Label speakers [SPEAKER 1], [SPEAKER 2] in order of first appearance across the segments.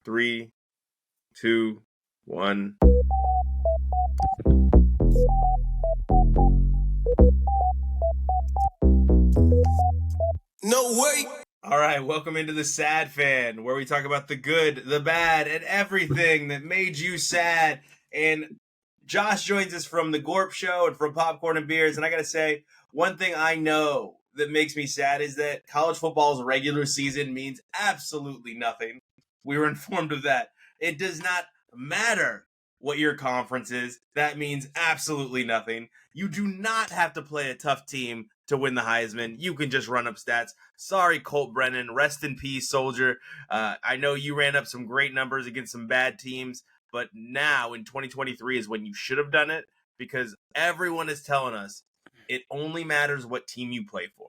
[SPEAKER 1] 3, 2, 1.
[SPEAKER 2] No way.
[SPEAKER 1] All right, welcome into TheSadFan, where we talk about the good, the bad, and everything that made you sad. And Josh joins us from the Gorp Show and from Popcorn and Beers. And I got to say, one thing I know that makes me sad is that college football's regular season means absolutely nothing. We were informed of that. It does not matter what your conference is. That means absolutely nothing. You do not have to play a tough team to win the Heisman. You can just run up stats. Sorry, Colt Brennan. Rest in peace, soldier. I know you ran up some great numbers against some bad teams, but now in 2023 is when you should have done it, because everyone is telling us it only matters what team you play for.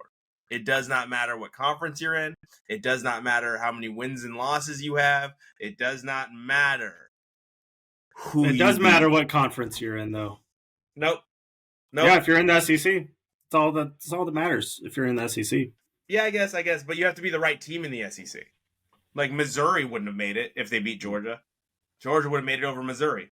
[SPEAKER 1] It does not matter what conference you're in. It does not matter how many wins and losses you have. It does not matter who
[SPEAKER 3] It
[SPEAKER 1] you
[SPEAKER 3] does
[SPEAKER 1] beat.
[SPEAKER 3] matter what conference you're in, though.
[SPEAKER 1] Nope.
[SPEAKER 3] Yeah, if you're in the SEC, it's all that matters. If you're in the SEC,
[SPEAKER 1] Yeah, I guess, but you have to be the right team in the SEC. Like Missouri wouldn't have made it if they beat Georgia. Georgia would have made it over Missouri.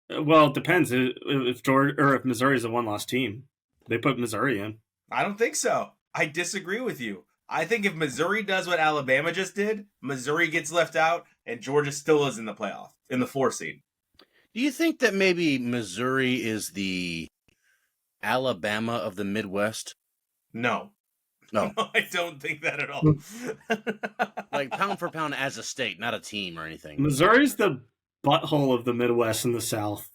[SPEAKER 3] Well, it depends. If Georgia or if Missouri's a one-loss team, they put Missouri in.
[SPEAKER 1] I don't think so. I disagree with you. I think if Missouri does what Alabama just did, Missouri gets left out, and Georgia still is in the playoff, in the 4 seed.
[SPEAKER 4] Do you think that maybe Missouri is the Alabama of the Midwest?
[SPEAKER 1] No.
[SPEAKER 4] No.
[SPEAKER 1] No, I don't think that at all.
[SPEAKER 4] Like pound for pound as a state, not a team or anything.
[SPEAKER 3] Missouri's the butthole of the Midwest and the South.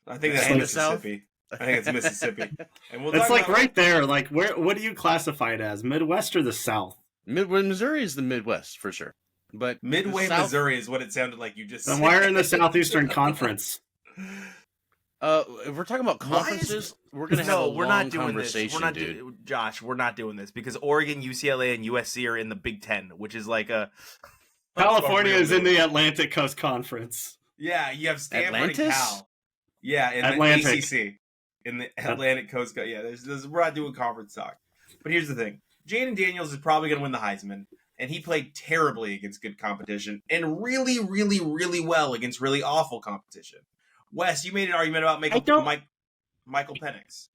[SPEAKER 1] I think that's
[SPEAKER 4] And the
[SPEAKER 1] Mississippi. I think it's Mississippi. And we'll
[SPEAKER 3] It's
[SPEAKER 1] talk
[SPEAKER 3] like
[SPEAKER 1] about-
[SPEAKER 3] right there. Like, what do you classify it as? Midwest or the South?
[SPEAKER 4] Missouri is the Midwest for sure, but
[SPEAKER 1] Midway,
[SPEAKER 4] the South,
[SPEAKER 1] Missouri is what it sounded like you just
[SPEAKER 3] Then
[SPEAKER 1] said.
[SPEAKER 3] why are in the Southeastern Conference?
[SPEAKER 4] If we're talking about conferences, we're gonna have a
[SPEAKER 1] we're
[SPEAKER 4] long
[SPEAKER 1] not doing
[SPEAKER 4] conversation,
[SPEAKER 1] this. We're not
[SPEAKER 4] dude.
[SPEAKER 1] Josh, we're not doing this because Oregon, UCLA, and USC are in the Big Ten, which is like a
[SPEAKER 3] California
[SPEAKER 1] a real
[SPEAKER 3] is in
[SPEAKER 1] deal.
[SPEAKER 3] the Atlantic Coast Conference.
[SPEAKER 1] Yeah, you have Stanford and
[SPEAKER 4] Atlantis?
[SPEAKER 1] Cal. Yeah, in
[SPEAKER 3] Atlantic.
[SPEAKER 1] the ACC, in the Atlantic Coast. Yeah, we're not doing conference talk. But here's the thing: Jaden Daniels is probably going to win the Heisman, and he played terribly against good competition and really, really, really well against really awful competition. Wes, you made an argument about Michael Penix.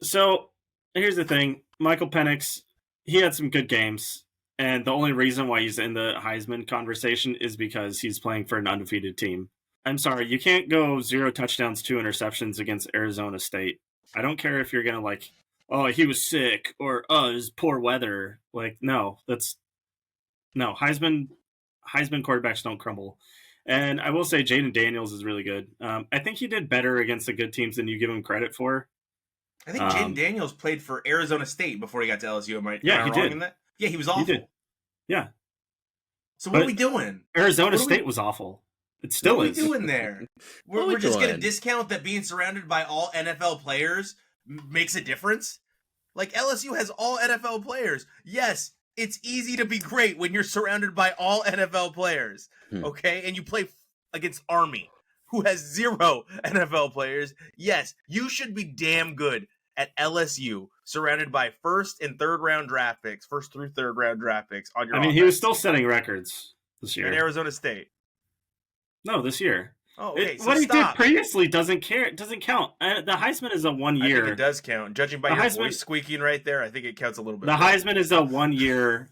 [SPEAKER 3] So here's the thing: Michael Penix, he had some good games, and the only reason why he's in the Heisman conversation is because he's playing for an undefeated team. I'm sorry, you can't go 0 touchdowns, 2 interceptions against Arizona State. I don't care if you're gonna like, oh, he was sick, or oh, it was poor weather. Like, no, Heisman quarterbacks don't crumble. And I will say Jaden Daniels is really good. I think he did better against the good teams than you give him credit for.
[SPEAKER 1] I think Jaden Daniels played for Arizona State before he got to LSU. Am I
[SPEAKER 3] he
[SPEAKER 1] wrong
[SPEAKER 3] did.
[SPEAKER 1] in that? Yeah, he was awful.
[SPEAKER 3] He did. Yeah.
[SPEAKER 1] So what are we doing?
[SPEAKER 3] Arizona State was awful. It still
[SPEAKER 1] What
[SPEAKER 3] is.
[SPEAKER 1] are we doing there?
[SPEAKER 4] What are
[SPEAKER 1] We're
[SPEAKER 4] we
[SPEAKER 1] just going to
[SPEAKER 4] doing?
[SPEAKER 1] discount that being surrounded by all NFL players makes a difference? Like, LSU has all NFL players. Yes, it's easy to be great when you're surrounded by all NFL players, okay? And you play against Army, who has 0 NFL players. Yes, you should be damn good at LSU, surrounded by first through third round draft picks on your
[SPEAKER 3] he was still setting records this
[SPEAKER 1] in
[SPEAKER 3] year.
[SPEAKER 1] Arizona State.
[SPEAKER 3] No, this year.
[SPEAKER 1] Oh, okay, so
[SPEAKER 3] what he did
[SPEAKER 1] stop.
[SPEAKER 3] previously doesn't count. The Heisman is a 1
[SPEAKER 1] I
[SPEAKER 3] year.
[SPEAKER 1] think it does count. Judging by
[SPEAKER 3] The
[SPEAKER 1] your
[SPEAKER 3] Heisman-
[SPEAKER 1] voice squeaking right there, I think it counts a little bit.
[SPEAKER 3] The
[SPEAKER 1] more.
[SPEAKER 3] Heisman is a 1 year.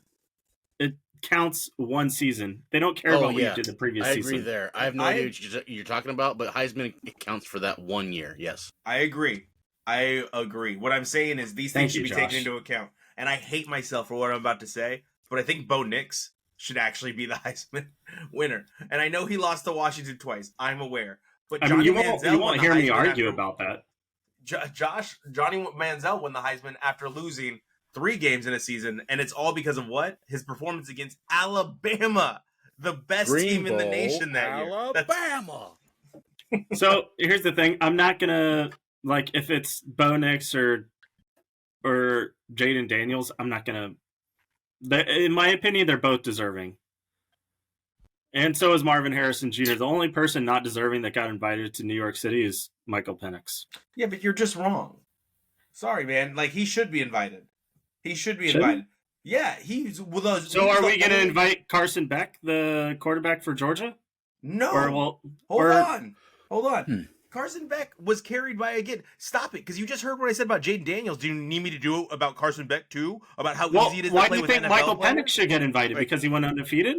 [SPEAKER 3] It counts 1 season. They don't care about what you did the previous
[SPEAKER 4] I
[SPEAKER 3] season.
[SPEAKER 4] agree there. I have no idea what you're talking about, but Heisman counts for that 1 year. Yes.
[SPEAKER 1] I agree. What I'm saying is these things should be taken into account. And I hate myself for what I'm about to say, but I think Bo Nix should actually be the Heisman winner. And I know he lost to Washington twice. I'm aware. But Johnny
[SPEAKER 3] you
[SPEAKER 1] Manziel
[SPEAKER 3] won't
[SPEAKER 1] won the
[SPEAKER 3] hear me
[SPEAKER 1] Heisman
[SPEAKER 3] argue
[SPEAKER 1] after-
[SPEAKER 3] about that.
[SPEAKER 1] Johnny Manziel won the Heisman after losing 3 games in a season, and it's all because of what? His performance against Alabama, the best team in the nation that year.
[SPEAKER 4] Alabama.
[SPEAKER 3] So here's the thing: I'm not gonna like if it's Bo Nix or Jaden Daniels. I'm not gonna. In my opinion, they're both deserving, and so is Marvin Harrison Jr. The only person not deserving that got invited to New York City is Michael Penix.
[SPEAKER 1] Yeah, but you're just wrong. Sorry, man. Like, he should be invited. He should be
[SPEAKER 3] Should
[SPEAKER 1] invited. Yeah, he's with those.
[SPEAKER 3] So are we going to invite Carson Beck, the quarterback for Georgia?
[SPEAKER 1] No.
[SPEAKER 3] Hold
[SPEAKER 1] on.
[SPEAKER 4] Hmm.
[SPEAKER 1] Carson Beck was carried by Stop it, because you just heard what I said about Jaden Daniels. Do you need me to do about Carson Beck too? About how easy it is to play with NFL players? Why do you think
[SPEAKER 3] Michael Penix should get invited? Because he went undefeated?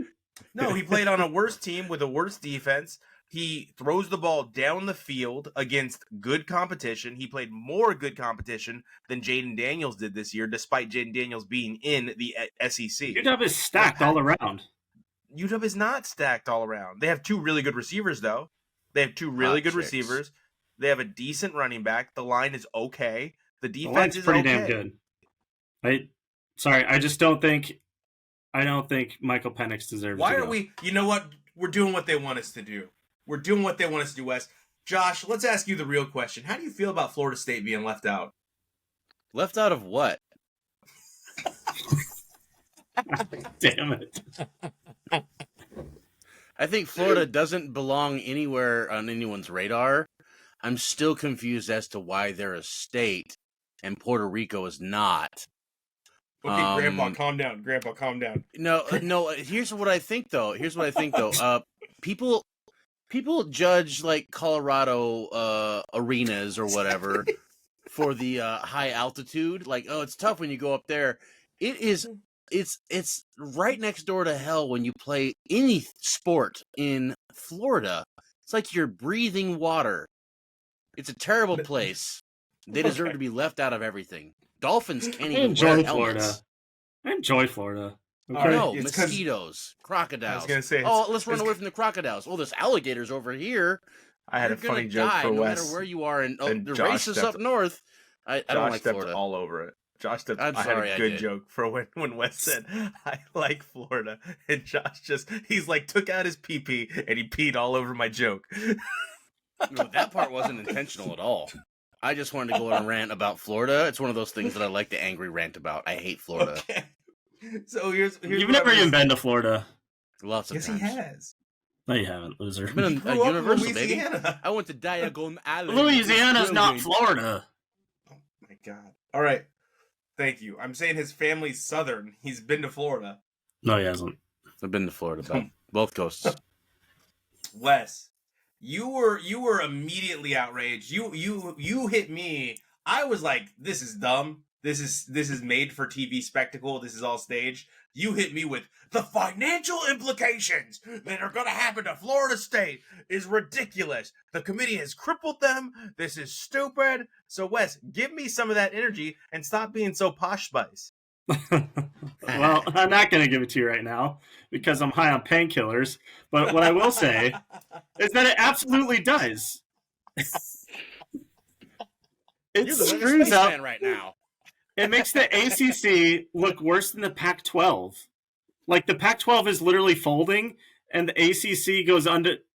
[SPEAKER 1] No, he played on a worse team with a worse defense. He throws the ball down the field against good competition. He played more good competition than Jaden Daniels did this year, despite Jaden Daniels being in the SEC.
[SPEAKER 3] UW is stacked all around.
[SPEAKER 1] UW is not stacked all around. They have two really good receivers, though. They have two really good receivers. They have a decent running back. The line is okay. The defense is
[SPEAKER 3] pretty
[SPEAKER 1] okay.
[SPEAKER 3] Damn good. I just don't think. I don't think Michael Penix deserves.
[SPEAKER 1] Why are we? You know what? We're doing what they want us to do. We're doing what they want us to do, Wes. Josh, let's ask you the real question. How do you feel about Florida State being left out?
[SPEAKER 4] Left out of what?
[SPEAKER 3] Damn it.
[SPEAKER 4] I think Florida doesn't belong anywhere on anyone's radar. I'm still confused as to why they're a state and Puerto Rico is not.
[SPEAKER 1] Okay, Grandpa, calm down. Grandpa, calm down.
[SPEAKER 4] No. Here's what I think, though. People judge like Colorado arenas or whatever for the high altitude. Like, oh, it's tough when you go up there. It is. It's right next door to hell when you play any sport in Florida. It's like you're breathing water. It's a terrible place. They deserve to be left out of everything. Dolphins can't even wear helmets.
[SPEAKER 3] I enjoy Florida.
[SPEAKER 4] Okay. No, mosquitoes, crocodiles. I was
[SPEAKER 1] gonna say,
[SPEAKER 4] let's run away from the crocodiles. Oh, there's alligators over here.
[SPEAKER 1] I had a funny joke for Wes.
[SPEAKER 4] No matter where you are, and the racists up north. I don't like Florida.
[SPEAKER 1] All over it. Josh, I had a good joke for when Wes said, I like Florida. And Josh he's like, took out his pee-pee and he peed all over my joke.
[SPEAKER 4] No, that part wasn't intentional at all. I just wanted to go on a rant about Florida. It's one of those things that I like to angry rant about. I hate Florida.
[SPEAKER 1] Okay. So here's
[SPEAKER 3] You've never even been to Florida.
[SPEAKER 4] Lots of times.
[SPEAKER 1] Yes, he has.
[SPEAKER 3] No, you haven't, loser.
[SPEAKER 4] I've been a Universal, baby. I went to Diagon Alley.
[SPEAKER 3] Louisiana's not Florida.
[SPEAKER 1] Oh, my God. All right. Thank you. I'm saying his family's Southern. He's been to Florida.
[SPEAKER 3] No, he hasn't.
[SPEAKER 4] I've been to Florida, both coasts.
[SPEAKER 1] Wes, you were immediately outraged. You hit me. I was like, this is dumb. This is made for TV spectacle. This is all staged. You hit me with the financial implications that are going to happen to Florida State is ridiculous. The committee has crippled them. This is stupid. So, Wes, give me some of that energy and stop being so posh spice.
[SPEAKER 3] Well, I'm not going to give it to you right now because I'm high on painkillers. But what I will say is that it absolutely does. It screws up
[SPEAKER 4] right now.
[SPEAKER 3] It makes the ACC look worse than the Pac-12. Like, the Pac-12 is literally folding, and the ACC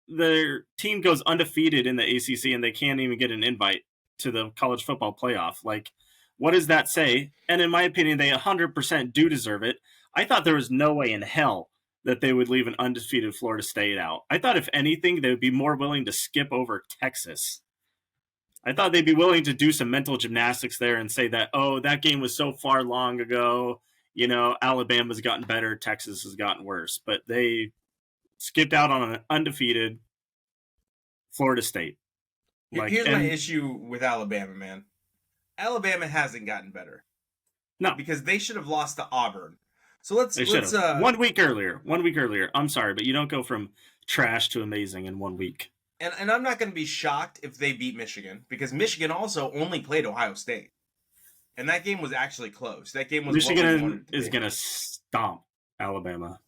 [SPEAKER 3] their team goes undefeated in the ACC, and they can't even get an invite to the college football playoff. Like, what does that say? And in my opinion, they 100% do deserve it. I thought there was no way in hell that they would leave an undefeated Florida State out. I thought, if anything, they would be more willing to skip over Texas. I thought they'd be willing to do some mental gymnastics there and say that, oh, that game was so far long ago. You know, Alabama's gotten better, Texas has gotten worse. But they skipped out on an undefeated Florida State.
[SPEAKER 1] Here's my issue with Alabama, man. Alabama hasn't gotten better.
[SPEAKER 3] No.
[SPEAKER 1] Because they should have lost to Auburn. So let's
[SPEAKER 3] 1 week earlier. 1 week earlier. I'm sorry, but you don't go from trash to amazing in 1 week.
[SPEAKER 1] And I'm not going to be shocked if they beat Michigan, because Michigan also only played Ohio State. And that game was actually close. That game was
[SPEAKER 3] Michigan is going to stomp Alabama.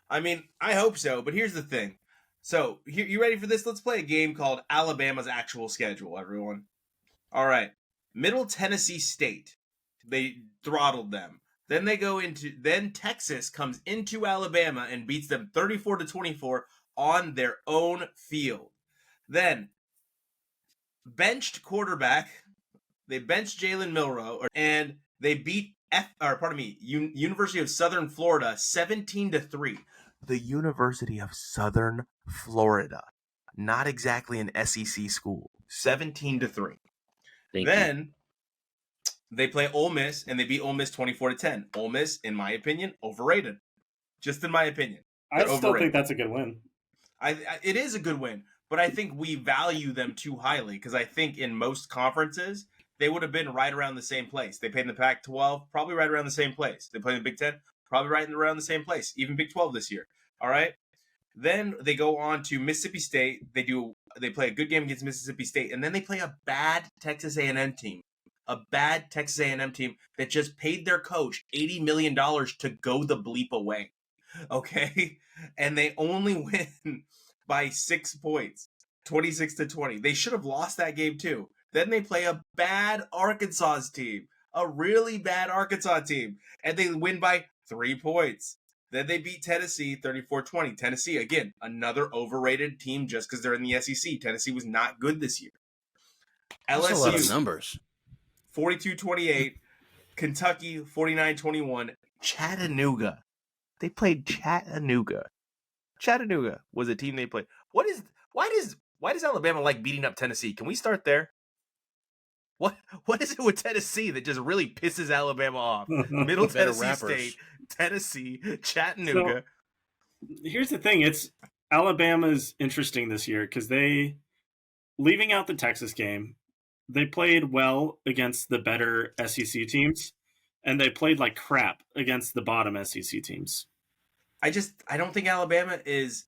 [SPEAKER 1] I mean, I hope so, but here's the thing. So, you ready for this? Let's play a game called Alabama's Actual Schedule, everyone. All right. Middle Tennessee State. They throttled them. Then Texas comes into Alabama and beats them 34-24 on their own field. Then, benched quarterback, they benched Jalen Milroe, and they beat University of Southern Florida 17-3. The University of Southern Florida, not exactly an SEC school, 17-3. Then They play Ole Miss, and they beat Ole Miss 24-10. Ole Miss, in my opinion, overrated. Just in my opinion.
[SPEAKER 3] I still think that's a good win.
[SPEAKER 1] It is a good win, but I think we value them too highly because I think in most conferences, they would have been right around the same place. They played in the Pac-12, probably right around the same place. They played in the Big Ten, probably right around the same place. Even Big 12 this year. All right? Then they go on to Mississippi State. They play a good game against Mississippi State, and then they play a bad Texas A&M team. A bad Texas A&M team that just paid their coach $80 million to go the bleep away. Okay? And they only win by 6 points, 26-20. They should have lost that game too. Then they play a bad Arkansas team, a really bad Arkansas team, and they win by 3 points. Then they beat Tennessee 34-20. Tennessee, again, another overrated team just because they're in the SEC. Tennessee was not good this year.
[SPEAKER 4] That's a lot of numbers.
[SPEAKER 1] 42-28. Kentucky 49-21. Chattanooga. They played Chattanooga. Chattanooga was a team they played. Why does Alabama like beating up Tennessee? Can we start there? What is it with Tennessee that just really pisses Alabama off? Middle Tennessee State, Tennessee, Chattanooga.
[SPEAKER 3] So, here's the thing: Alabama's interesting this year because leaving out the Texas game, they played well against the better SEC teams, and they played like crap against the bottom SEC teams.
[SPEAKER 1] I don't think Alabama is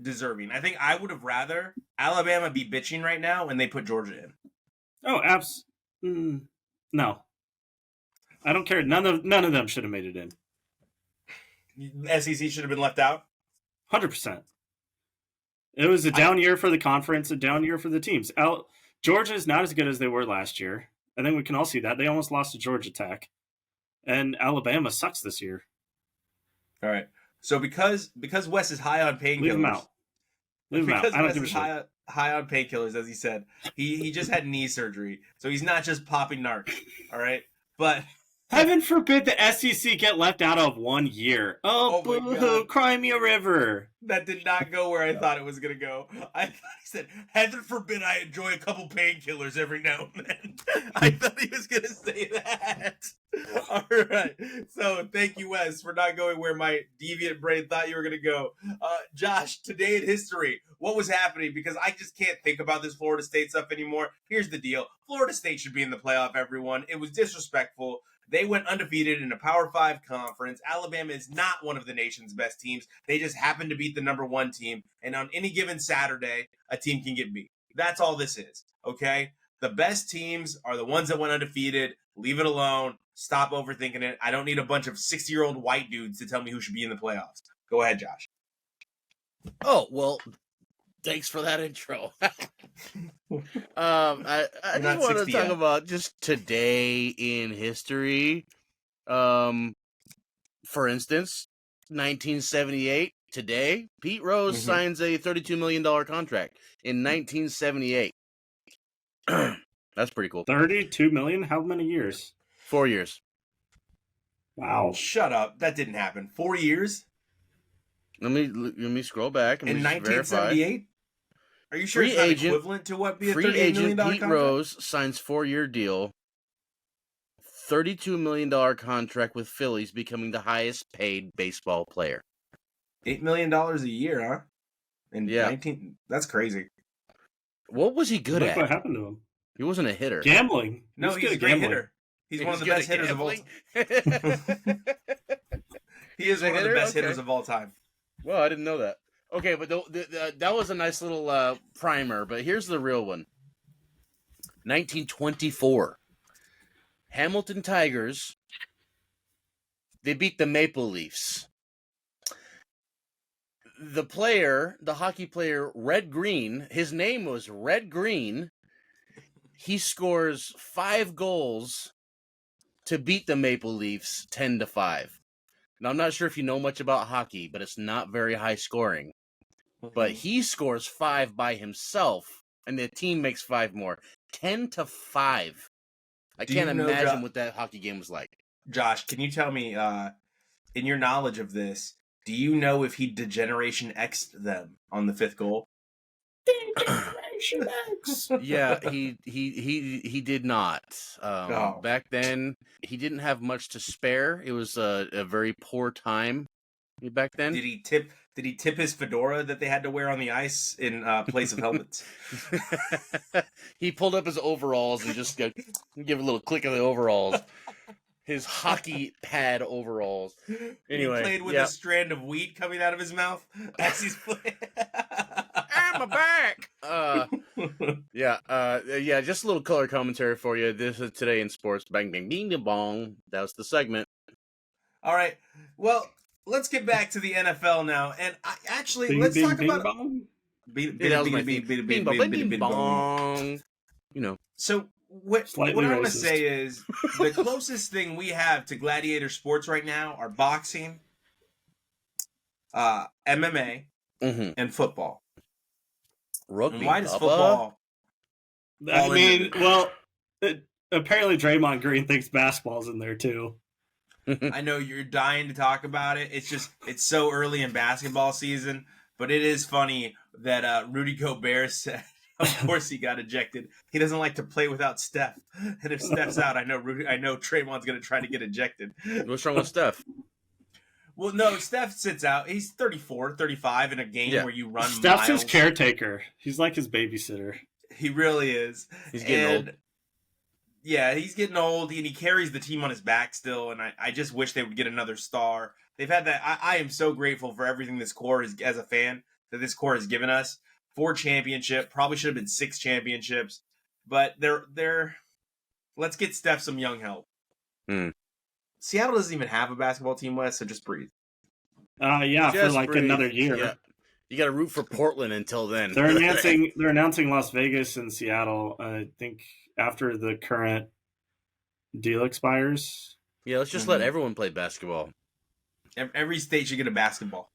[SPEAKER 1] deserving. I think I would have rather Alabama be bitching right now and they put Georgia in.
[SPEAKER 3] Oh, no. I don't care. None of them should have made it in.
[SPEAKER 1] SEC should have been left out?
[SPEAKER 3] 100%. It was a down year for the conference, a down year for the teams. Georgia is not as good as they were last year. I think we can all see that. They almost lost to Georgia Tech. And Alabama sucks this year.
[SPEAKER 1] All right. So because Wes is high on painkillers.
[SPEAKER 3] Leave him out.
[SPEAKER 1] Because
[SPEAKER 3] I don't
[SPEAKER 1] Wes
[SPEAKER 3] give a
[SPEAKER 1] is
[SPEAKER 3] shit.
[SPEAKER 1] high on painkillers, as he said. He just had knee surgery. So he's not just popping narc. All right? But
[SPEAKER 3] heaven forbid the SEC get left out of 1 year. Oh boo-hoo, cry me a river.
[SPEAKER 1] That did not go where I thought it was going to go. I thought he said, heaven forbid I enjoy a couple painkillers every now and then. I thought he was going to say that. All right. So thank you, Wes, for not going where my deviant brain thought you were going to go. Josh, today in history, what was happening? Because I just can't think about this Florida State stuff anymore. Here's the deal. Florida State should be in the playoff, everyone. It was disrespectful. They went undefeated in a Power 5 conference. Alabama is not one of the nation's best teams. They just happen to beat the number 1 team. And on any given Saturday, a team can get beat. That's all this is, okay? The best teams are the ones that went undefeated. Leave it alone. Stop overthinking it. I don't need a bunch of 60-year-old white dudes to tell me who should be in the playoffs. Go ahead, Josh.
[SPEAKER 4] Oh, well, thanks for that intro. I just want to talk about just today in history. For instance, 1978, today, Pete Rose signs a $32 million contract in 1978. That's pretty cool.
[SPEAKER 3] 32 million? How many years?
[SPEAKER 4] 4 years.
[SPEAKER 3] Wow.
[SPEAKER 1] Shut up. That didn't happen. 4 years?
[SPEAKER 4] Let me scroll back and
[SPEAKER 1] in 1978? Are you sure
[SPEAKER 4] free
[SPEAKER 1] it's not
[SPEAKER 4] agent,
[SPEAKER 1] equivalent to what be a $38
[SPEAKER 4] million
[SPEAKER 1] agent
[SPEAKER 4] Pete
[SPEAKER 1] contract?
[SPEAKER 4] Rose signs 4-year deal. $32 million contract with Phillies, becoming the highest paid baseball player.
[SPEAKER 1] $8 million a year, huh? And
[SPEAKER 4] yeah.
[SPEAKER 1] 19. That's crazy.
[SPEAKER 4] What was he good at?
[SPEAKER 3] What happened to him?
[SPEAKER 4] He wasn't a hitter.
[SPEAKER 3] Gambling.
[SPEAKER 1] No, he's a great hitter. He's one of the best hitters of all time. He is one of the best hitters of all time.
[SPEAKER 4] Well, I didn't know that. Okay, but that was a nice little primer. But here's the real one. 1924. Hamilton Tigers. They beat the Maple Leafs. The hockey player, Red Green, his name was Red Green. He scores 5 goals to beat the Maple Leafs 10-5. Now, I'm not sure if you know much about hockey, but it's not very high scoring. But he scores 5 by himself, and the team makes 5 more. 10-5. I can't imagine what that hockey game was like.
[SPEAKER 1] Josh, can you tell me, in your knowledge of this, do you know if he Degeneration X'd them on the 5th goal?
[SPEAKER 4] Yeah, he did not.
[SPEAKER 1] Oh.
[SPEAKER 4] Back then, he didn't have much to spare. It was a very poor time back then.
[SPEAKER 1] Did he tip his fedora that they had to wear on the ice in place of helmets?
[SPEAKER 4] He pulled up his overalls and just give a little click of the overalls. His hockey pad overalls. Anyway,
[SPEAKER 1] he played with a strand of wheat coming out of his mouth as he's playing.
[SPEAKER 4] I'm back. Yeah. Just a little color commentary for you. This is Today in Sports. Bang, bang, bing, bing, bong. That was the segment.
[SPEAKER 1] All right. Well, let's get back to the NFL now, and let's talk about.
[SPEAKER 4] That was my theme. Bing, bong, bing, bong. You know.
[SPEAKER 1] So what I want to
[SPEAKER 3] racist.
[SPEAKER 1] say is the closest thing we have to gladiator sports right now are boxing, MMA, and football.
[SPEAKER 4] Rugby.
[SPEAKER 1] And why does football?
[SPEAKER 3] I mean, well, apparently Draymond Green thinks basketball's in there too.
[SPEAKER 1] I know you're dying to talk about it. It's so early in basketball season, but it is funny that Rudy Gobert said, of course he got ejected. He doesn't like to play without Steph. And if Steph's out, I know Draymond's going to try to get ejected.
[SPEAKER 4] What's wrong with Steph?
[SPEAKER 1] Well, no, Steph sits out. He's 34, 35 in a game where you run
[SPEAKER 3] Steph's
[SPEAKER 1] miles.
[SPEAKER 3] his caretaker. He's like his babysitter.
[SPEAKER 1] He really is.
[SPEAKER 4] He's getting old.
[SPEAKER 1] Yeah, he's getting old, and he carries the team on his back still, and I just wish they would get another star. They've had that. I am so grateful for everything this core is, as a fan, that this core has given us. 4 championships, probably should have been 6 championships, but let's get Steph some young help. Seattle doesn't even have a basketball team, Wes, so just breathe.
[SPEAKER 3] For like another year.
[SPEAKER 4] Yeah. You got to root for Portland until then.
[SPEAKER 3] They're announcing Las Vegas and Seattle. I think after the current deal expires.
[SPEAKER 4] Yeah, let's just let everyone play basketball.
[SPEAKER 1] Every state should get a basketball.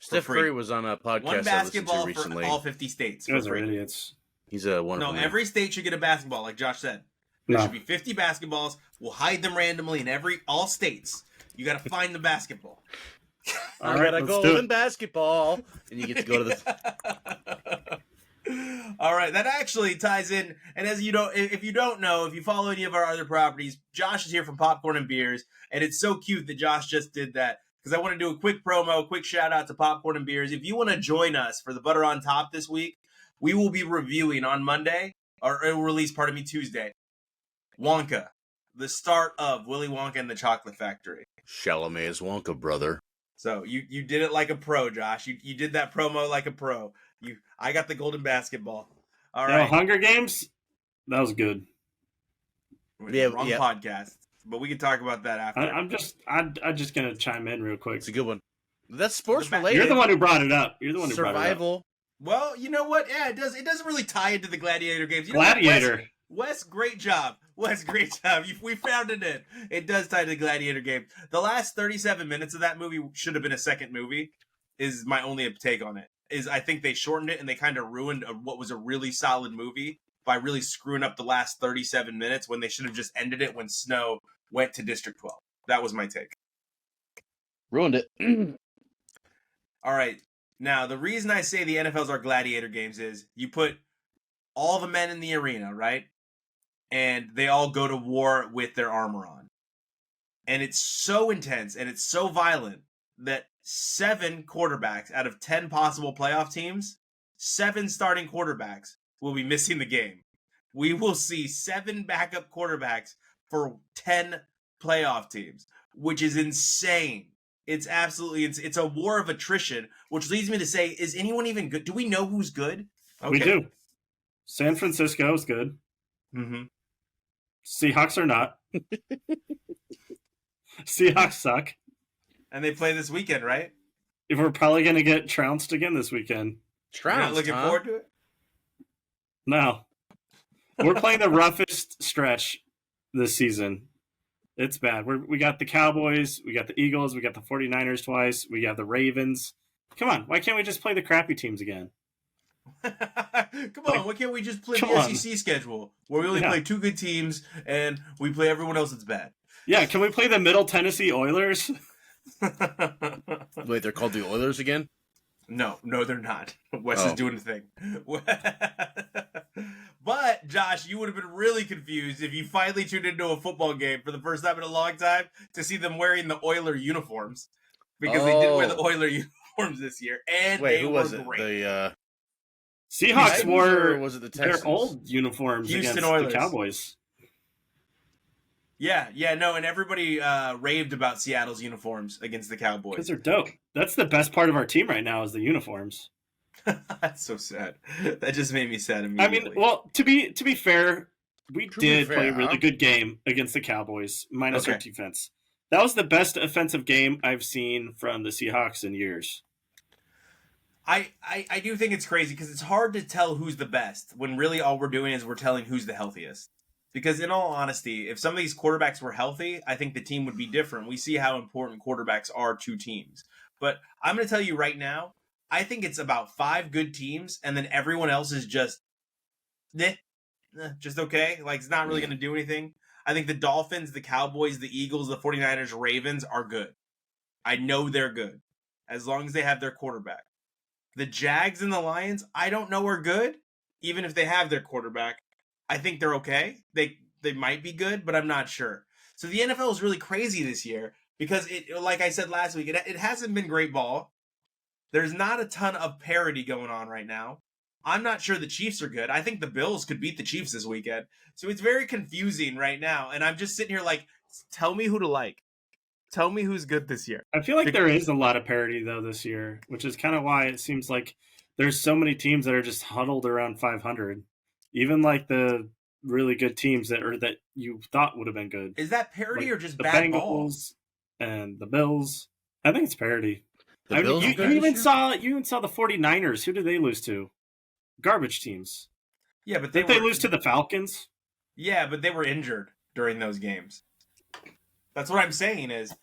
[SPEAKER 4] Steph Curry was on a podcast
[SPEAKER 1] One basketball
[SPEAKER 4] recently.
[SPEAKER 1] for all 50 states.
[SPEAKER 3] You guys are idiots.
[SPEAKER 4] He's a wonderful man.
[SPEAKER 1] Every state should get a basketball, like Josh said. There should be 50 basketballs. We'll hide them randomly in all states. You got to find the basketball.
[SPEAKER 4] I got a golden basketball, and you get to go to the.
[SPEAKER 1] All right, that actually ties in. And if you don't know, if you follow any of our other properties, Josh is here from Popcorn and Beers, and it's so cute that Josh just did that because I want to do a quick promo, quick shout out to Popcorn and Beers. If you want to join us for the Butter on Top this week, we will be reviewing on Monday, or it will release, Tuesday. Wonka, the start of Willy Wonka and the Chocolate Factory.
[SPEAKER 4] Chalamet's Wonka, brother.
[SPEAKER 1] So you did it like a pro, Josh. You did that promo like a pro. I got the golden basketball. All right.
[SPEAKER 3] Hunger Games? That was good.
[SPEAKER 1] Wrong podcast. But we can talk about that after.
[SPEAKER 3] I'm just gonna chime in real quick.
[SPEAKER 4] It's a good one. That's sports related.
[SPEAKER 3] You're the one who brought it up.
[SPEAKER 4] Survival.
[SPEAKER 1] Well, you know what? Yeah, it does. It doesn't really tie into the Gladiator games.
[SPEAKER 3] Gladiator.
[SPEAKER 1] Wes, great job. Wes, great job. We found it in. It does tie to the Gladiator game. The last 37 minutes of that movie should have been a second movie, is my only take on it. I think they shortened it and they kind of ruined what was a really solid movie by really screwing up the last 37 minutes when they should have just ended it when Snow went to District 12. That was my take.
[SPEAKER 4] Ruined it.
[SPEAKER 1] All right. Now, the reason I say the NFL's our Gladiator games is you put all the men in the arena, right? And they all go to war with their armor on. And it's so intense and it's so violent that 7 quarterbacks out of 10 possible playoff teams, 7 starting quarterbacks will be missing the game. We will see 7 backup quarterbacks for 10 playoff teams, which is insane. It's absolutely, it's a war of attrition, which leads me to say, is anyone even good? Do we know who's good? Okay.
[SPEAKER 3] We do. San Francisco is good.
[SPEAKER 1] Mm-hmm.
[SPEAKER 3] Seahawks are not. Seahawks suck.
[SPEAKER 1] And they play this weekend, right?
[SPEAKER 3] If we're probably going to get trounced again this weekend.
[SPEAKER 1] You're not looking forward to it?
[SPEAKER 3] No. We're playing the roughest stretch this season. It's bad. We got the Cowboys, we got the Eagles, we got the 49ers twice, we got the Ravens. Come on, why can't we just play the crappy teams again?
[SPEAKER 1] Come on, why can't we just play the SEC schedule where we only play 2 good teams and we play everyone else that's bad?
[SPEAKER 3] Yeah, can we play the Middle Tennessee Oilers?
[SPEAKER 4] Wait, they're called the Oilers again?
[SPEAKER 1] No, they're not. Wes is
[SPEAKER 4] Oh.
[SPEAKER 1] doing the thing. But, Josh, you would have been really confused if you finally tuned into a football game for the first time in a long time to see them wearing the Oiler uniforms. Because they did wear the Oiler uniforms this year, and
[SPEAKER 4] Wait,
[SPEAKER 1] they
[SPEAKER 4] who
[SPEAKER 1] were
[SPEAKER 4] was it?
[SPEAKER 1] great.
[SPEAKER 4] The
[SPEAKER 3] Seahawks
[SPEAKER 4] Titans,
[SPEAKER 3] wore
[SPEAKER 4] or was it the Texans?
[SPEAKER 3] their old uniforms
[SPEAKER 1] Houston
[SPEAKER 3] against
[SPEAKER 1] Oilers.
[SPEAKER 3] the Cowboys.
[SPEAKER 1] Yeah, no, and everybody raved about Seattle's uniforms against the
[SPEAKER 3] Because
[SPEAKER 1] Cowboys.
[SPEAKER 3] they're dope. That's the best part of our team right now is the uniforms.
[SPEAKER 1] That's so sad. That just made me sad
[SPEAKER 3] I
[SPEAKER 1] immediately.
[SPEAKER 3] mean, well, to be fair, we
[SPEAKER 4] To be
[SPEAKER 3] did
[SPEAKER 4] fair,
[SPEAKER 3] play a really
[SPEAKER 4] huh?
[SPEAKER 3] good game against the Cowboys, minus our
[SPEAKER 1] Okay.
[SPEAKER 3] defense. That was the best offensive game I've seen from the Seahawks in years.
[SPEAKER 1] I do think it's crazy because it's hard to tell who's the best when really all we're doing is we're telling who's the healthiest. Because in all honesty, if some of these quarterbacks were healthy, I think the team would be different. We see how important quarterbacks are to teams. But I'm going to tell you right now, I think it's about 5 good teams, and then everyone else is just just okay. Like, it's not really going to do anything. I think the Dolphins, the Cowboys, the Eagles, the 49ers, Ravens are good. I know they're good, as long as they have their quarterback. The Jags and the Lions, I don't know are good, even if they have their quarterback. I think they're okay. They might be good, but I'm not sure. So the NFL is really crazy this year because it, like I said last week, it hasn't been great ball. There's not a ton of parity going on right now. I'm not sure the Chiefs are good. I think the Bills could beat the Chiefs this weekend. So it's very confusing right now. And I'm just sitting here like, tell me who to like. Tell me who's good this year.
[SPEAKER 3] I feel like there is a lot of parity, though, this year, which is kind of why it seems like there's so many teams that are just huddled around 500. Even like the really good teams that you thought would have been good.
[SPEAKER 1] Is that parity
[SPEAKER 3] Like
[SPEAKER 1] or just
[SPEAKER 3] the
[SPEAKER 1] bad
[SPEAKER 3] Bengals
[SPEAKER 1] balls?
[SPEAKER 3] and the Bills. I think it's parity.
[SPEAKER 4] The
[SPEAKER 3] I mean,
[SPEAKER 4] Bills
[SPEAKER 3] you
[SPEAKER 4] are good
[SPEAKER 3] even
[SPEAKER 4] this
[SPEAKER 3] saw the 49ers. Who did they lose to? Garbage teams.
[SPEAKER 1] Yeah, but
[SPEAKER 3] Did they lose to the Falcons?
[SPEAKER 1] Yeah, but they were injured during those games. That's what I'm saying is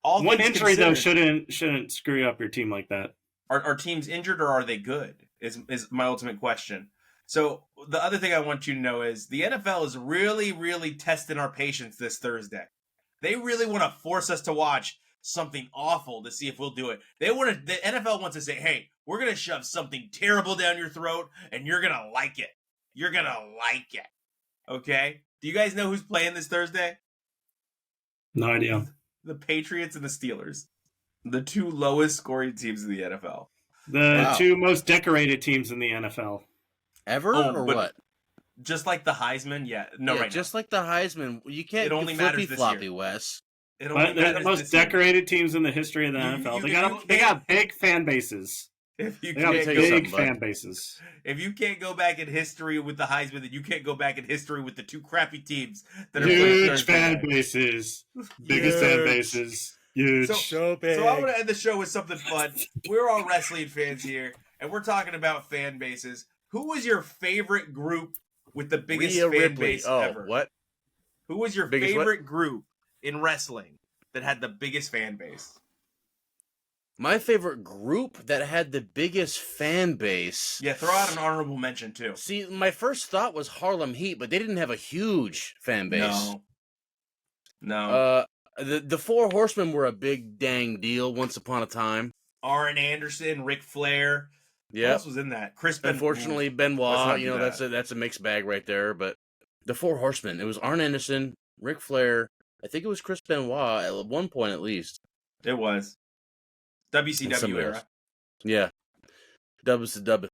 [SPEAKER 1] all
[SPEAKER 3] One
[SPEAKER 1] things
[SPEAKER 3] injury though
[SPEAKER 1] considered,
[SPEAKER 3] shouldn't screw up your team like that.
[SPEAKER 1] are teams injured or are they good? Is my ultimate question. So the other thing I want you to know is the NFL is really, really testing our patience this Thursday. They really want to force us to watch something awful to see if we'll do it. The NFL wants to say, hey, we're going to shove something terrible down your throat and you're going to like it. You're going to like it. Okay? Do you guys know who's playing this Thursday?
[SPEAKER 3] No idea.
[SPEAKER 1] The Patriots and the Steelers. The 2 lowest scoring teams in the NFL.
[SPEAKER 3] The
[SPEAKER 4] Wow.
[SPEAKER 3] 2 most decorated teams in the NFL.
[SPEAKER 4] Ever or
[SPEAKER 1] but
[SPEAKER 4] what?
[SPEAKER 1] Just like the Heisman, right
[SPEAKER 4] just like the Heisman. You can't
[SPEAKER 1] It only
[SPEAKER 4] get
[SPEAKER 1] matters
[SPEAKER 4] flippy
[SPEAKER 1] this
[SPEAKER 4] floppy,
[SPEAKER 1] year.
[SPEAKER 4] Wes.
[SPEAKER 1] now. It
[SPEAKER 3] But
[SPEAKER 1] only
[SPEAKER 3] they're the
[SPEAKER 1] matters
[SPEAKER 3] most
[SPEAKER 1] this year.
[SPEAKER 3] decorated teams in the history of the NFL. They got big fan bases.
[SPEAKER 1] If you
[SPEAKER 3] They got
[SPEAKER 1] can't
[SPEAKER 4] tell you
[SPEAKER 1] go,
[SPEAKER 3] big
[SPEAKER 4] something, bud.
[SPEAKER 3] fan bases.
[SPEAKER 1] if you can't go back in history with the Heisman, then you can't go back in history with the 2 crappy teams that are playing
[SPEAKER 3] Huge
[SPEAKER 1] Thursday
[SPEAKER 3] fan
[SPEAKER 1] night.
[SPEAKER 3] bases. Biggest fan
[SPEAKER 1] Huge.
[SPEAKER 3] bases. Huge.
[SPEAKER 1] So I want to end the show with something fun. We're all wrestling fans here, and we're talking about fan bases. Who was your favorite group with the biggest
[SPEAKER 4] Rhea
[SPEAKER 1] fan
[SPEAKER 4] Ripley.
[SPEAKER 1] base
[SPEAKER 4] Oh,
[SPEAKER 1] ever?
[SPEAKER 4] what?
[SPEAKER 1] Who was your
[SPEAKER 4] Biggest what?
[SPEAKER 1] favorite group in wrestling that had the biggest fan base?
[SPEAKER 4] My favorite group that had the biggest fan base.
[SPEAKER 1] Yeah, throw out an honorable mention too.
[SPEAKER 4] See, my first thought was Harlem Heat, but they didn't have a huge fan base.
[SPEAKER 1] No.
[SPEAKER 4] The Four Horsemen were a big dang deal once upon a time.
[SPEAKER 1] Arn Anderson, Ric Flair. Who
[SPEAKER 4] Yeah.
[SPEAKER 1] else was in that? Chris Benoit.
[SPEAKER 4] Unfortunately,
[SPEAKER 1] Let's
[SPEAKER 4] Benoit,
[SPEAKER 1] not
[SPEAKER 4] you
[SPEAKER 1] do
[SPEAKER 4] know,
[SPEAKER 1] that.
[SPEAKER 4] that's a mixed bag right there. But the Four Horsemen, it was Arn Anderson, Ric Flair. I think it was Chris Benoit at one point at least.
[SPEAKER 1] It was
[SPEAKER 4] And
[SPEAKER 1] WCW
[SPEAKER 4] somebody
[SPEAKER 1] era.
[SPEAKER 4] else. Yeah. Dubs to dub.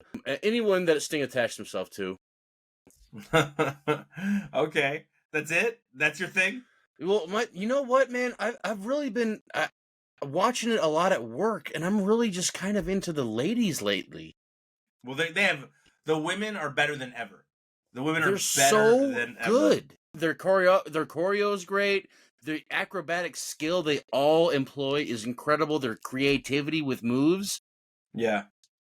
[SPEAKER 4] Anyone that Sting attached himself to.
[SPEAKER 1] Okay, that's it. That's your thing.
[SPEAKER 4] Well, you know what, man? I've really been watching it a lot at work, and I'm really just kind of into the ladies lately.
[SPEAKER 1] Well, they have the women are better than ever. The women are
[SPEAKER 4] They're
[SPEAKER 1] better
[SPEAKER 4] so
[SPEAKER 1] than ever.
[SPEAKER 4] good. Their choreo is great. The acrobatic skill they all employ is incredible. Their creativity with moves.
[SPEAKER 1] Yeah.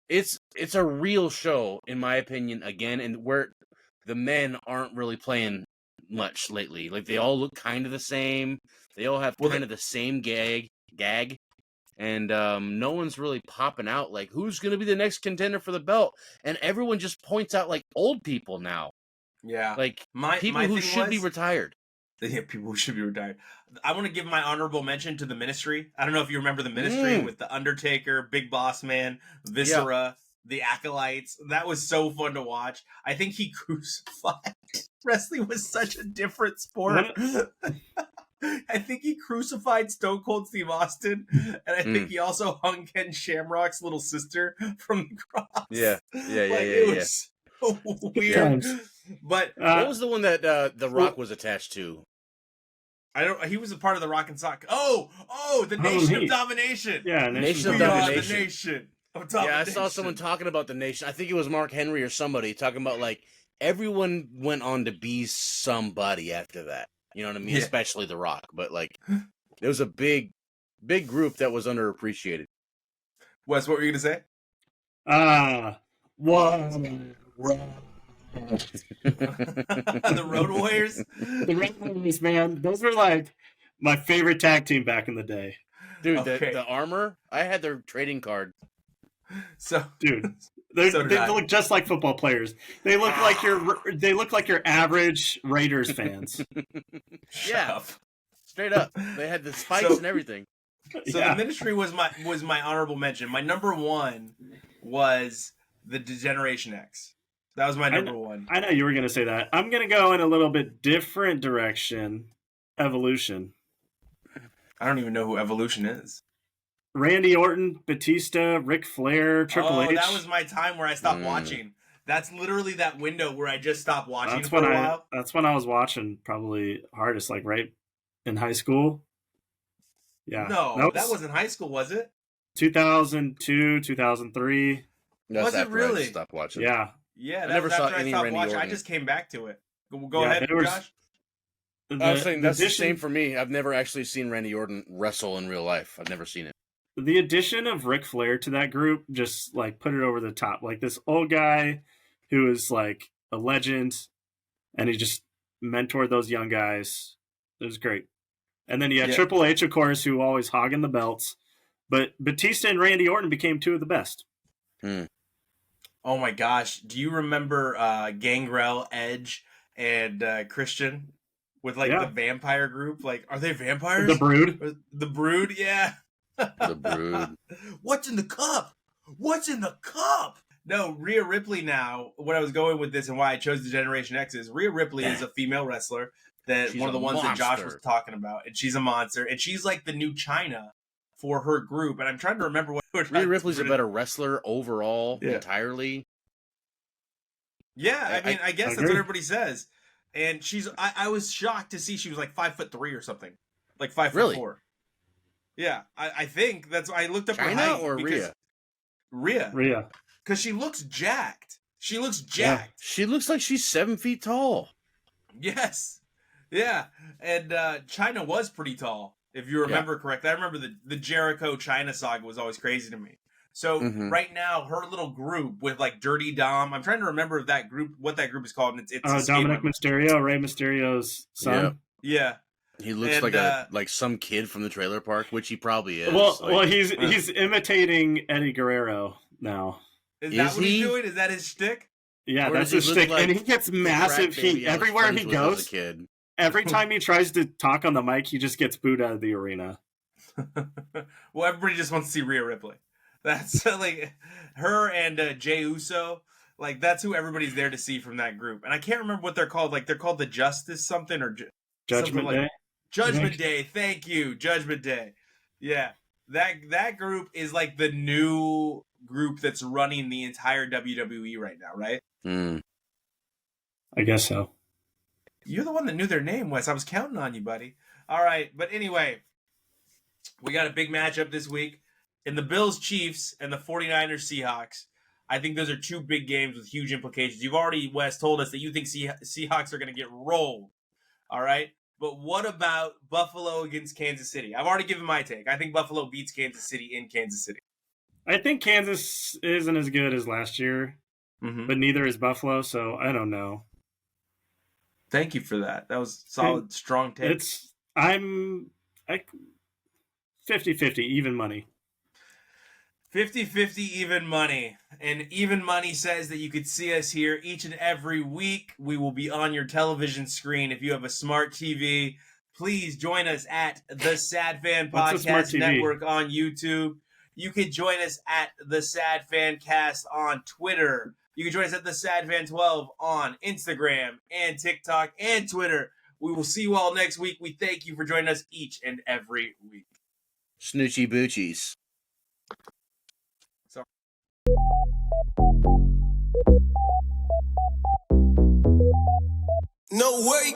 [SPEAKER 4] It's a real show, in my opinion, again, and where the men aren't really playing much lately. Like, they all look kind of the same. They all have kind of the same gag, and no one's really popping out like, who's going to be the next contender for the belt? And everyone just points out, like, old people now.
[SPEAKER 1] Yeah.
[SPEAKER 4] Like,
[SPEAKER 1] My
[SPEAKER 4] people who
[SPEAKER 1] thing
[SPEAKER 4] should be
[SPEAKER 1] was-
[SPEAKER 4] retired.
[SPEAKER 1] Yeah, people who should be retired. I want to give my honorable mention to the Ministry. I don't know if you remember the Ministry with the Undertaker, Big Boss Man, Viscera, the Acolytes. That was so fun to watch. I think he crucified. Wrestling was such a different sport. I think he crucified Stone Cold Steve Austin, and I think he also hung Ken Shamrock's little sister from the cross.
[SPEAKER 4] Yeah.
[SPEAKER 1] It was so weird. But
[SPEAKER 4] what was the one that The Rock was attached to?
[SPEAKER 1] He was a part of the Rock and Sock. The Nation of Domination.
[SPEAKER 3] Yeah,
[SPEAKER 4] Nation of Domination.
[SPEAKER 1] The Nation of
[SPEAKER 4] Yeah, I
[SPEAKER 1] Domination.
[SPEAKER 4] saw someone talking about the Nation. I think it was Mark Henry or somebody talking about like everyone went on to be somebody after that. You know what I mean?
[SPEAKER 1] Yeah.
[SPEAKER 4] Especially The Rock. But like, it was a big group that was underappreciated.
[SPEAKER 1] Wes, what were you gonna say? The Road Warriors.
[SPEAKER 3] The Road Warriors, man. Those were like my favorite tag team back in the day.
[SPEAKER 4] Dude,
[SPEAKER 1] Okay.
[SPEAKER 4] the Armor, I had their trading card.
[SPEAKER 1] So,
[SPEAKER 3] dude, they
[SPEAKER 1] So did I.
[SPEAKER 3] look just like football players. They look like your average Raiders fans.
[SPEAKER 1] shut up.
[SPEAKER 4] Straight up. They had the spikes and everything.
[SPEAKER 1] So the Ministry was my honorable mention. My number one was the Generation X. That was my number one.
[SPEAKER 3] I know you were going to say that. I'm going to go in a little bit different direction. Evolution.
[SPEAKER 1] I don't even know who Evolution is.
[SPEAKER 3] Randy Orton, Batista, Ric Flair, Triple H.
[SPEAKER 1] That was my time where I stopped watching. That's literally that window where I just stopped watching for a while.
[SPEAKER 3] That's when I was watching probably hardest, like right in high school. Yeah.
[SPEAKER 1] No, that wasn't high school, was it?
[SPEAKER 3] 2002, 2003.
[SPEAKER 1] Was it really?
[SPEAKER 4] I stopped watching.
[SPEAKER 3] Yeah.
[SPEAKER 1] Yeah,
[SPEAKER 4] I
[SPEAKER 1] that
[SPEAKER 4] never
[SPEAKER 1] was
[SPEAKER 4] saw
[SPEAKER 1] after
[SPEAKER 4] any
[SPEAKER 1] I stopped
[SPEAKER 4] Randy
[SPEAKER 1] watching.
[SPEAKER 4] Orton.
[SPEAKER 1] I just came back to it. Go
[SPEAKER 3] Yeah,
[SPEAKER 1] ahead, Josh.
[SPEAKER 4] I was saying that's the same for me. I've never actually seen Randy Orton wrestle in real life. I've never seen it.
[SPEAKER 3] The addition of Ric Flair to that group just like put it over the top. Like this old guy who is like a legend, and he just mentored those young guys. It was great. And then you had Triple H, of course, who always hogging the belts. But Batista and Randy Orton became two of the best.
[SPEAKER 1] Oh my gosh. Do you remember Gangrel, Edge, and Christian with like the vampire group? Like, are they vampires?
[SPEAKER 3] The Brood?
[SPEAKER 1] The Brood, yeah.
[SPEAKER 4] The Brood.
[SPEAKER 1] What's in the cup? What's in the cup? No, Rhea Ripley now, what I was going with this and why I chose the Generation X is Rhea Ripley is a female wrestler that
[SPEAKER 4] She's
[SPEAKER 1] one of the
[SPEAKER 4] a
[SPEAKER 1] ones that Josh
[SPEAKER 4] monster.
[SPEAKER 1] was talking about. And she's a monster. And she's like the new China for her group. And I'm trying to remember what
[SPEAKER 4] Rhea Ripley's a better wrestler overall, entirely.
[SPEAKER 1] Yeah, I mean, I guess
[SPEAKER 3] I
[SPEAKER 1] that's
[SPEAKER 3] agree.
[SPEAKER 1] what everybody says. And I was shocked to see she was like 5'3" or something. Like 5'4".
[SPEAKER 4] Really?
[SPEAKER 1] Yeah, I think that's, I looked up her
[SPEAKER 4] China
[SPEAKER 1] height.
[SPEAKER 4] or
[SPEAKER 1] because-
[SPEAKER 4] Rhea?
[SPEAKER 3] Rhea.
[SPEAKER 1] Because she looks jacked. She looks
[SPEAKER 3] Yeah.
[SPEAKER 1] jacked.
[SPEAKER 4] She looks like she's 7 feet tall.
[SPEAKER 1] Yes. Yeah. And China was pretty tall, if you remember correctly. I remember the Jericho China saga was always crazy to me. So right now, her little group with like Dirty Dom, I'm trying to remember what that group is called. And it's
[SPEAKER 3] Dominic Mysterio, Rey Mysterio's son.
[SPEAKER 1] Yeah.
[SPEAKER 4] He looks like some kid from the trailer park, which he probably is.
[SPEAKER 3] Well, he's imitating Eddie Guerrero now.
[SPEAKER 1] Is that what he's doing? Is that his shtick?
[SPEAKER 3] Yeah,
[SPEAKER 4] Or
[SPEAKER 3] that's
[SPEAKER 4] does he
[SPEAKER 3] his
[SPEAKER 4] look
[SPEAKER 3] shtick,
[SPEAKER 4] like
[SPEAKER 3] and he gets massive
[SPEAKER 4] Crack baby
[SPEAKER 3] heat
[SPEAKER 4] I was
[SPEAKER 3] everywhere
[SPEAKER 4] friends
[SPEAKER 3] he
[SPEAKER 4] with as a
[SPEAKER 3] goes.
[SPEAKER 4] kid.
[SPEAKER 3] Every time he tries to talk on the mic, he just gets booed out of the arena.
[SPEAKER 1] Well, everybody just wants to see Rhea Ripley. That's like her and Jey Uso. Like that's who everybody's there to see from that group. And I can't remember what they're called. Like they're called the Justice something or
[SPEAKER 3] Judgment
[SPEAKER 1] something
[SPEAKER 3] Day.
[SPEAKER 1] Judgment Day. Thank you, Judgment Day. Yeah, that group is like the new group that's running the entire WWE right now, right?
[SPEAKER 3] I guess so.
[SPEAKER 1] You're the one that knew their name, Wes. I was counting on you, buddy. All right, but anyway, we got a big matchup this week in the Bills Chiefs and the 49ers Seahawks. I think those are two big games with huge implications. You've already, Wes, told us that you think Seahawks are going to get rolled. All right, but what about Buffalo against Kansas City? I've already given my take. I think Buffalo beats Kansas City in Kansas City.
[SPEAKER 3] I think Kansas isn't as good as last year, but neither is Buffalo, so I don't know.
[SPEAKER 1] Thank you for that. That was solid, strong take.
[SPEAKER 3] I'm 50-50, even money.
[SPEAKER 1] 50-50 even money. And Even Money says that you could see us here each and every week. We will be on your television screen. If you have a smart TV, please join us at the SadFan
[SPEAKER 3] What's a smart
[SPEAKER 1] Podcast
[SPEAKER 3] TV?
[SPEAKER 1] Network on YouTube. You can join us at the SadFan Cast on Twitter. You can join us at the SadFan 12 on Instagram and TikTok and Twitter. We will see you all next week. We thank you for joining us each and every week.
[SPEAKER 4] Snoochie boochies.
[SPEAKER 1] No way.